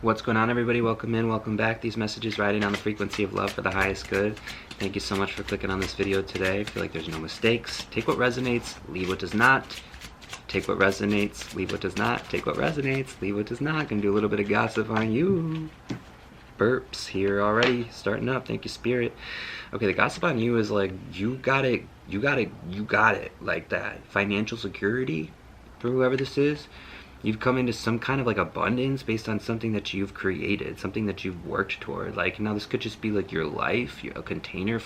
What's going on, everybody? Welcome in, welcome back. These messages riding on the frequency of love for the highest good. Thank you so much for clicking on this video today. I feel like there's no mistakes. Take what resonates, leave what does not. Take what resonates, leave what does not. Take what resonates, leave what does not. Gonna do a little bit of gossip on you. Burps here already, starting up. Thank you, Spirit. Okay, the gossip on you is like, you got it, like that. Financial security for whoever this is. You've come into some kind of like abundance based on something that you've created, something that you've worked toward. Like, now this could just be like your life, a container,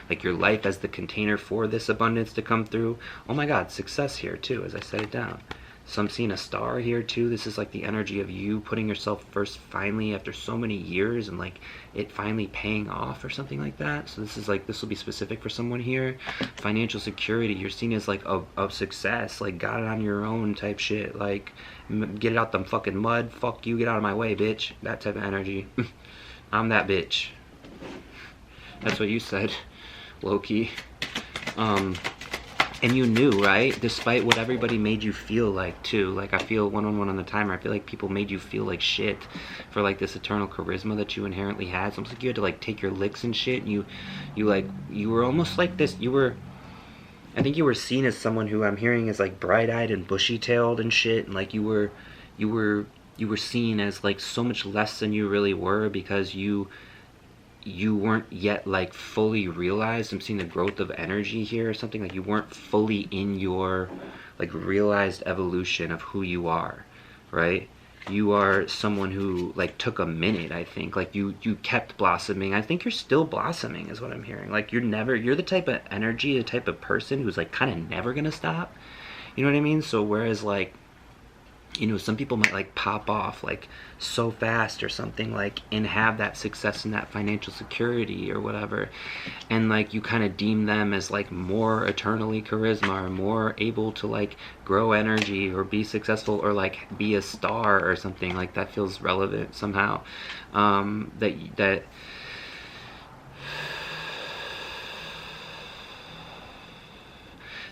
like your life as the container for this abundance to come through. Oh my God, success here too, as I set it down. So I'm seeing a star here too. This is like the energy of you putting yourself first finally after so many years, and like it finally paying off or something like that. So this is like, this will be specific for someone here. Financial security, you're seen as like a success, like got it on your own type shit. Like, get it out the fucking mud, fuck you, get out of my way, bitch. That type of energy. I'm that bitch. That's what you said, low-key. And you knew, right? Despite what everybody made you feel like too. Like, I feel one-on-one on the timer, I feel like people made you feel like shit for like this eternal charisma that you inherently had. It's almost like you had to like take your licks and shit, and you were almost like this, I think you were seen as someone who I'm hearing is like bright-eyed and bushy-tailed and shit, and like you were seen as like so much less than you really were, because you weren't yet like fully realized. I'm seeing the growth of energy here or something, like you weren't fully in your like realized evolution of who you are, right? You are someone who like took a minute, I think. Like you kept blossoming. I think you're still blossoming is what I'm hearing. Like you're the type of energy, the type of person who's like kind of never gonna stop. You know what I mean? So whereas like, you know, some people might like pop off like so fast or something, like, and have that success and that financial security or whatever, and like you kind of deem them as like more eternally charisma or more able to like grow energy or be successful or like be a star or something. Like that feels relevant somehow. That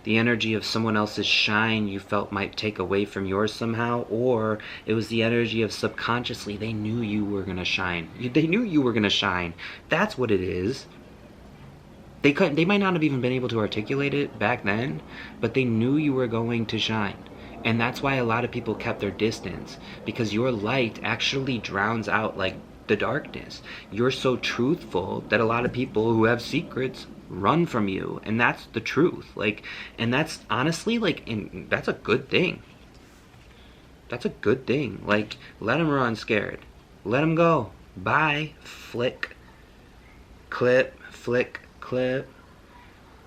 the energy of someone else's shine you felt might take away from yours somehow, or it was the energy of subconsciously they knew you were gonna shine. They knew you were gonna shine. That's what it is. They might not have even been able to articulate it back then, but they knew you were going to shine. And that's why a lot of people kept their distance, because your light actually drowns out like the darkness. You're so truthful that a lot of people who have secrets run from you, and that's the truth. Like, and that's honestly like, that's a good thing. That's a good thing. Like, let them run scared. Let them go. Bye. Flick. Clip. Flick. Clip.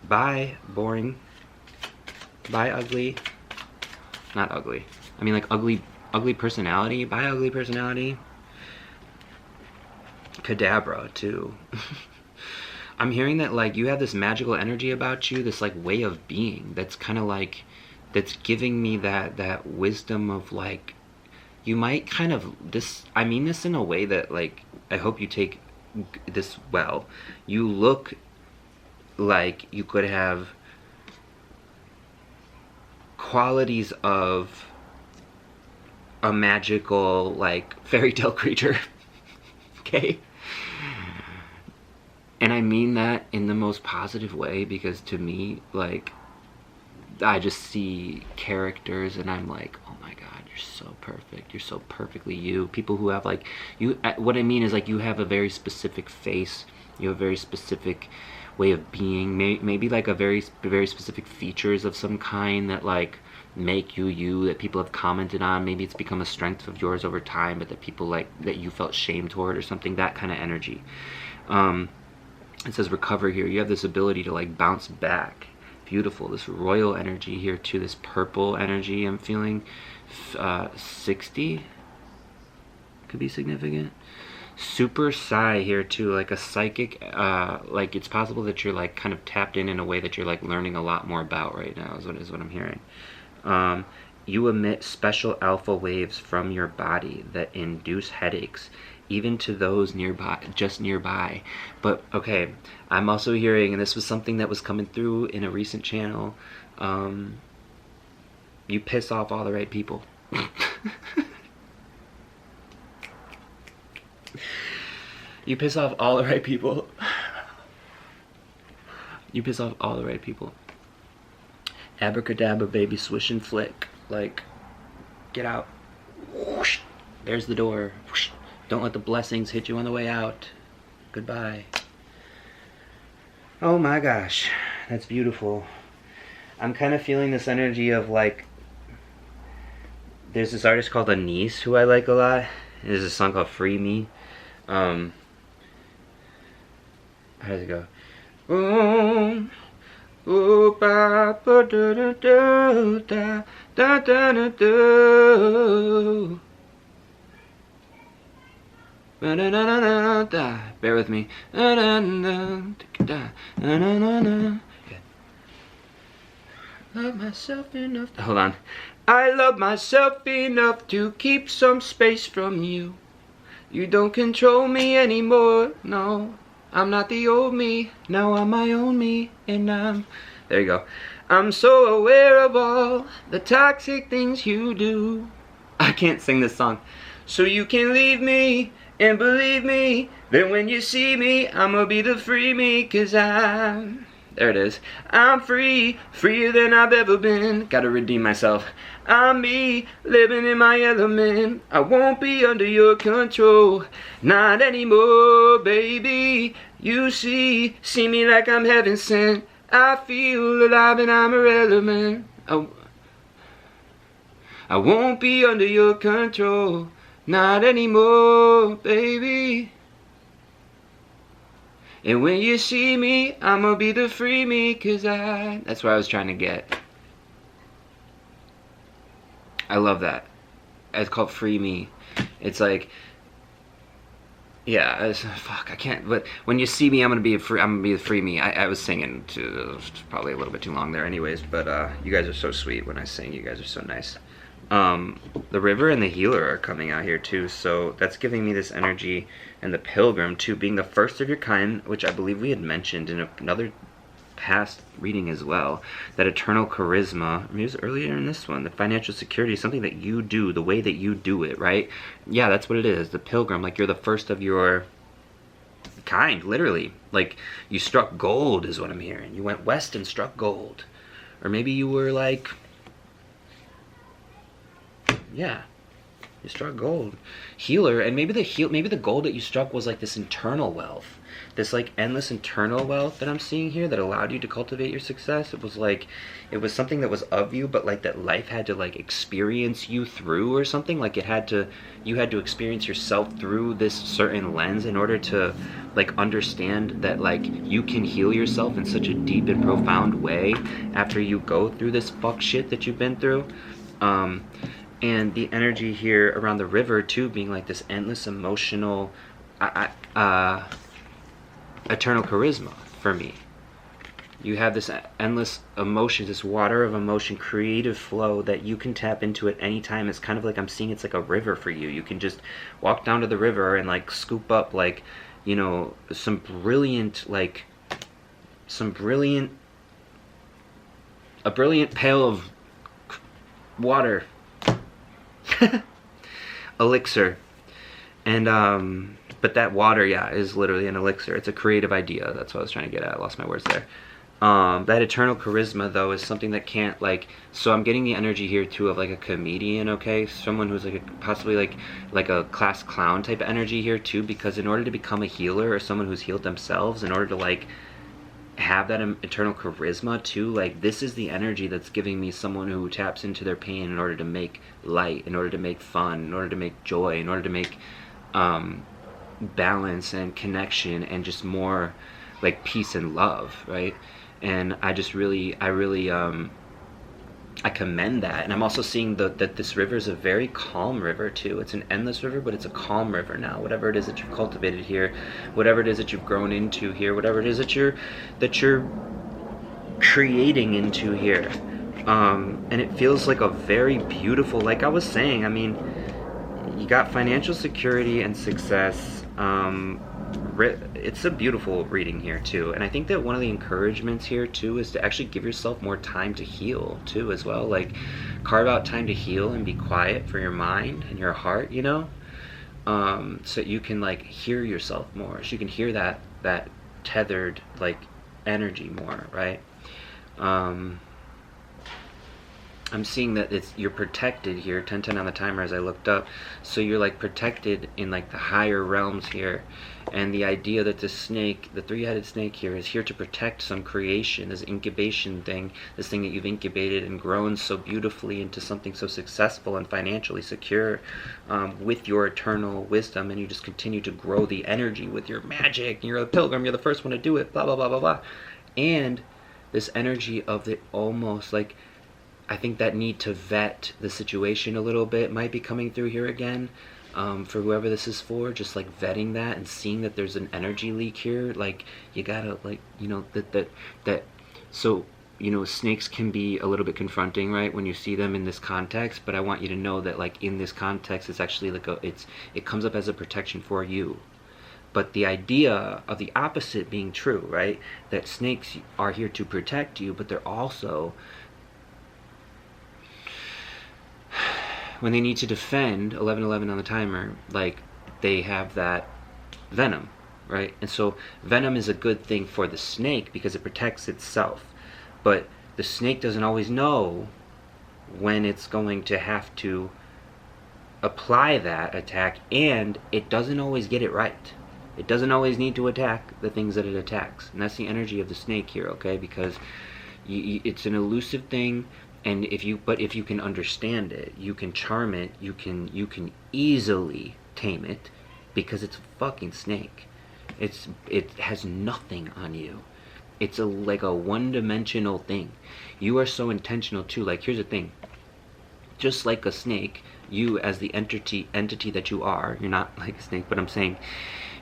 Bye. Boring. Bye, ugly. Not ugly. I mean like ugly personality. Bye, ugly personality. Cadabra too. I'm hearing that like you have this magical energy about you, this like way of being that's kind of like, that's giving me that wisdom of like, you might kind of, this, I mean this in a way that like, I hope you take this well. You look like you could have qualities of a magical like fairy tale creature. Okay? And I mean that in the most positive way, because to me, like, I just see characters and I'm like, oh my God, you're so perfect. You're so perfectly you. People who have like, what I mean is like, you have a very specific face. You have a very specific way of being. Maybe like a very specific features of some kind that like make you, that people have commented on. Maybe it's become a strength of yours over time, but that people like, that you felt shame toward or something, that kind of energy. It says recover here. You have this ability to like bounce back. Beautiful. This royal energy here too. This purple energy I'm feeling. 60 could be significant. Super psi here too, like a psychic, like it's possible that you're like kind of tapped in a way that you're like learning a lot more about right now, is what I'm hearing. You emit special alpha waves from your body that induce headaches, even to those nearby, just nearby. But okay, I'm also hearing, and this was something that was coming through in a recent channel, you piss off all the right people. You piss off all the right people. You piss off all the right people. Abracadabra, baby, swish and flick. Like, get out. Whoosh. There's the door. Whoosh. Don't let the blessings hit you on the way out. Goodbye. Oh my gosh, that's beautiful. I'm kind of feeling this energy of like, there's this artist called Anise who I like a lot. There's a song called Free Me. How does it go? Ooh, ooh, ba, ba, da, da, da, da, da, da, da, da. Bear with me. Love myself enough. Hold on. I love myself enough to keep some space from you. You don't control me anymore. No, I'm not the old me. Now I'm my own me, and there you go. I'm so aware of all the toxic things you do. I can't sing this song. So you can leave me. And believe me, that when you see me, I'ma be the free me, 'cause I'm, there it is, I'm free, freer than I've ever been, gotta redeem myself, I'm me, living in my element, I won't be under your control, not anymore, baby, you see me like I'm heaven sent, I feel alive and I'm irrelevant, I won't be under your control. Not anymore, baby. And when you see me, I'ma be the free me, 'cause that's what I was trying to get. I love that. It's called Free Me. It's like, yeah, fuck, I can't, but when you see me, I'm gonna be the free me. I was singing probably a little bit too long there anyways, but you guys are so sweet when I sing. You guys are so nice. The river and the healer are coming out here too, so that's giving me this energy, and the pilgrim too, being the first of your kind, which I believe we had mentioned in another past reading as well, that eternal charisma. I mean, it was earlier in this one, the financial security is something that you do, the way that you do it, right? Yeah, that's what it is, the pilgrim, like you're the first of your kind, literally, like you struck gold is what I'm hearing. You went west and struck gold, or maybe you were like, yeah, you struck gold. Healer, and maybe the gold that you struck was like this internal wealth, this like endless internal wealth that I'm seeing here that allowed you to cultivate your success. It was like, it was something that was of you, but like that life had to like experience you through or something, like you had to experience yourself through this certain lens in order to like understand that like you can heal yourself in such a deep and profound way after you go through this fuck shit that you've been through. And the energy here around the river too, being like this endless emotional, eternal charisma for me. You have this endless emotion, this water of emotion, creative flow that you can tap into at any time. It's kind of like I'm seeing it's like a river for you. You can just walk down to the river and like scoop up like, you know, a brilliant pail of water. Elixir. And but that water, yeah, is literally an elixir. It's a creative idea. That's what I was trying to get at. I lost my words there. That eternal charisma though is something that can't like, so I'm getting the energy here too of like a comedian, okay? Someone who's like possibly like a class clown type of energy here too, because in order to become a healer or someone who's healed themselves, in order to like have that eternal charisma too, like this is the energy that's giving me someone who taps into their pain in order to make light, in order to make fun, in order to make joy, in order to make balance and connection and just more like peace and love, right? And I commend that. And I'm also seeing that this river is a very calm river too. It's an endless river, but it's a calm river now. Whatever it is that you've cultivated here, whatever it is that you've grown into here, whatever it is that you're creating into here. And it feels like a very beautiful, like I was saying, I mean, you got financial security and success. It's a beautiful reading here too, and I think that one of the encouragements here too is to actually give yourself more time to heal too as well. Like carve out time to heal and be quiet for your mind and your heart, you know. so you can like hear yourself more, so you can hear that tethered like energy more, right? I'm seeing that you're protected here, 1010 on the timer as I looked up, so you're like protected in like the higher realms here. And the idea that the snake, the three-headed snake here, is here to protect some creation, this incubation thing, this thing that you've incubated and grown so beautifully into something so successful and financially secure, with your eternal wisdom, and you just continue to grow the energy with your magic, and you're the pilgrim, you're the first one to do it, blah blah blah blah blah. And this energy of the almost like, I think that need to vet the situation a little bit might be coming through here again, for whoever this is for, just like vetting that and seeing that there's an energy leak here. Like you gotta, like, you know, that so, you know, snakes can be a little bit confronting, right, when you see them in this context, but I want you to know that like in this context it's actually like it comes up as a protection for you. But the idea of the opposite being true, right, that snakes are here to protect you, but they're also, when they need to defend, 1111 on the timer, like they have that venom, right? And so venom is a good thing for the snake because it protects itself, but the snake doesn't always know when it's going to have to apply that attack, and it doesn't always get it right. It doesn't always need to attack the things that it attacks, and that's the energy of the snake here, okay? Because it's an elusive thing. And if you can understand it, you can charm it, you can easily tame it, because it's a fucking snake. It has nothing on you. It's like a one-dimensional thing. You are so intentional too. Like, here's the thing. Just like a snake, you as the entity that you are, you're not like a snake, but I'm saying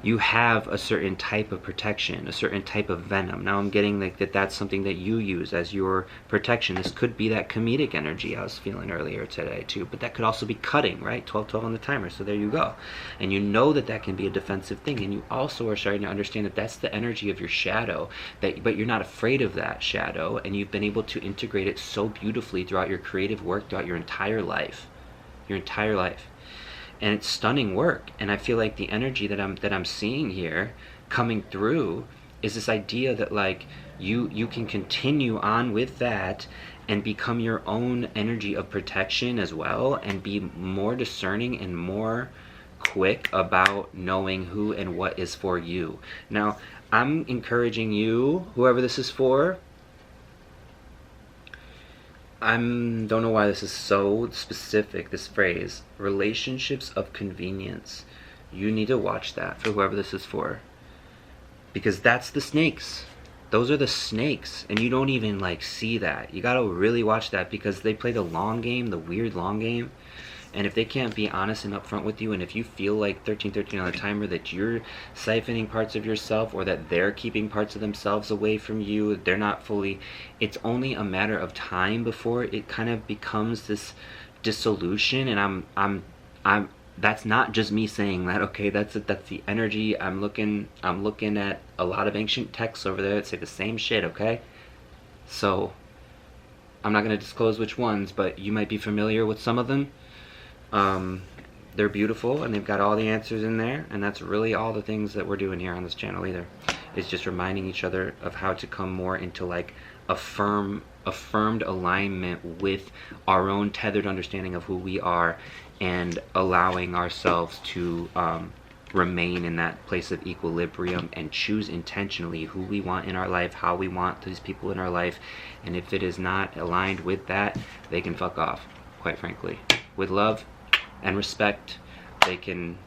you have a certain type of protection, a certain type of venom. Now I'm getting like that's something that you use as your protection. This could be that comedic energy I was feeling earlier today too, but that could also be cutting, right? 1212 on the timer, so there you go. And you know that that can be a defensive thing, and you also are starting to understand that that's the energy of your shadow, but you're not afraid of that shadow, and you've been able to integrate it so beautifully throughout your creative work, throughout your entire life. And it's stunning work. And I feel like the energy that I'm seeing here coming through is this idea that like you can continue on with that and become your own energy of protection as well, and be more discerning and more quick about knowing who and what is for you. Now I'm encouraging you, whoever this is for, don't know why this is so specific, this phrase, relationships of convenience. You need to watch that for whoever this is for, because that's the snakes. Those are the snakes, and you don't even like see that. You gotta really watch that, because they play the long game, the weird long game. And if they can't be honest and upfront with you, and if you feel like 1313 on the timer that you're siphoning parts of yourself, or that they're keeping parts of themselves away from you, they're not fully, it's only a matter of time before it kind of becomes this dissolution. And I'm that's not just me saying that, okay? That's the energy. I'm looking at a lot of ancient texts over there that say the same shit, okay? So I'm not going to disclose which ones, but you might be familiar with some of them. They're beautiful, and they've got all the answers in there, and that's really all the things that we're doing here on this channel either. It's just reminding each other of how to come more into like affirmed alignment with our own tethered understanding of who we are, and allowing ourselves to remain in that place of equilibrium and choose intentionally who we want in our life, how we want these people in our life. And if it is not aligned with that, they can fuck off, quite frankly. With love and respect, they can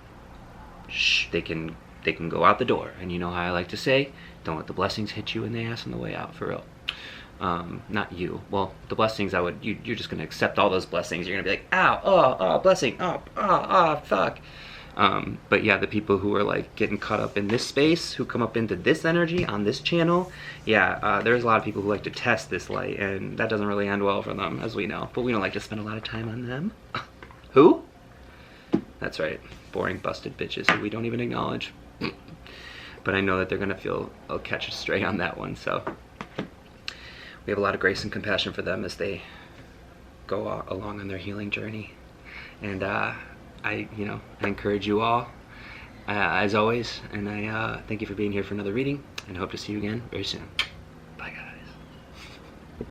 go out the door. And you know how I like to say, don't let the blessings hit you in the ass on the way out, for real. Not you. Well, the blessings, you're just gonna accept all those blessings. You're gonna be like, ow, oh, blessing, fuck. But yeah, the people who are like getting caught up in this space, who come up into this energy on this channel, yeah, there's a lot of people who like to test this light, and that doesn't really end well for them, as we know. But we don't like to spend a lot of time on them. Who? That's right, boring busted bitches who we don't even acknowledge. But I know that they're gonna I'll catch a stray on that one, so we have a lot of grace and compassion for them as they go along on their healing journey. And I encourage you all, as always, and I thank you for being here for another reading, and I hope to see you again very soon.